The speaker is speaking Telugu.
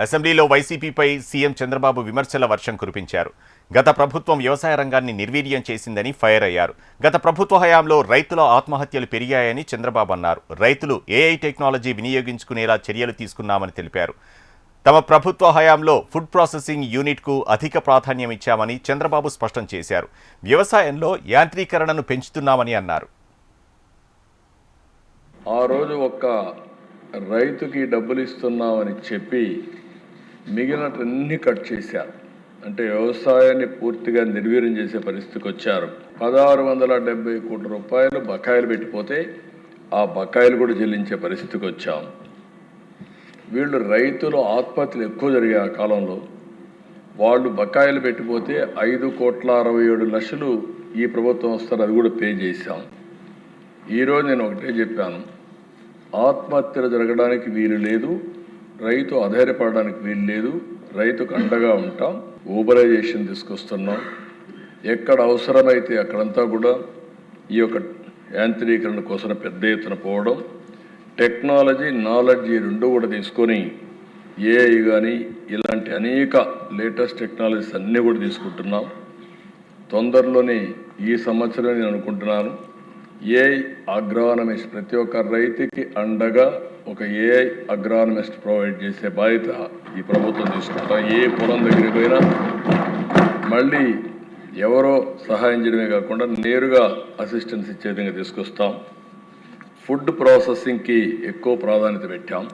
అసెంబ్లీలో వైసీపీపై సీఎం చంద్రబాబు విమర్శల వర్షం కురిపించారు. గత ప్రభుత్వం వ్యవసాయ రంగాన్ని నిర్వీర్యం చేసిందని ఫైర్ అయ్యారు. గత ప్రభుత్వ హయాంలో రైతుల ఆత్మహత్యలు పెరిగాయని చంద్రబాబు అన్నారు. రైతులు ఏఐ టెక్నాలజీ వినియోగించుకునేలా చర్యలు తీసుకున్నామని తెలిపారు. తమ ప్రభుత్వ హయాంలో ఫుడ్ ప్రాసెసింగ్ యూనిట్కు అధిక ప్రాధాన్యం ఇచ్చామని చంద్రబాబు స్పష్టం చేశారు. వ్యవసాయంలో యాంత్రీకరణను పెంచుతున్నామని అన్నారు. ఆ రోజు ఒక్క రైతుకి డబ్బులు ఇస్తున్నామని చెప్పి మిగిలినవన్నీ కట్ చేశారు. అంటే వ్యవసాయాన్ని పూర్తిగా నిర్వీర్యం చేసే పరిస్థితికి వచ్చారు. 1670 కోట్ల రూపాయలు బకాయిలు పెట్టిపోతే ఆ బకాయిలు కూడా చెల్లించే పరిస్థితికి వచ్చాం. వీళ్ళు రైతులు ఆత్మహత్యలు ఎక్కువ జరిగే ఆ కాలంలో వాళ్ళు బకాయిలు పెట్టిపోతే 5,67,00,000 ఈ ప్రభుత్వం వస్తారు, అది కూడా పే చేశాం. ఈరోజు నేను ఒకటే చెప్పాను, ఆత్మహత్యలు జరగడానికి వీలు లేదు, రైతు ఆధారపడడానికి వీలు లేదు, రైతుకు అండగా ఉంటాం. ఊబరైజేషన్ తీసుకొస్తున్నాం. ఎక్కడ అవసరమైతే అక్కడంతా కూడా ఈ యొక్క యాంత్రీకరణ కోసం పెద్ద ఎత్తున పోవడం, టెక్నాలజీ నాలెడ్జీ రెండు కూడా తీసుకొని ఏఐ కానీ ఇలాంటి అనేక లేటెస్ట్ టెక్నాలజీస్ అన్నీ కూడా తీసుకుంటున్నాం. తొందరలోనే ఈ సంవత్సరం నేను అనుకుంటున్నాను ఏఐ అగ్రానమిస్ట్ ప్రతి ఒక్క రైతుకి అండగా ఒక ఏఐ అగ్రానమిస్ట్ ప్రొవైడ్ చేసే బాధ్యత ఈ ప్రభుత్వం తీసుకుంటాం. ఏ పొలం దగ్గరికి పోయినా మళ్ళీ ఎవరో సహాయం చేయడమే కాకుండా నేరుగా అసిస్టెన్స్ ఇచ్చే విధంగా తీసుకొస్తాం. ఫుడ్ ప్రాసెసింగ్కి ఎక్కువ ప్రాధాన్యత పెట్టాం.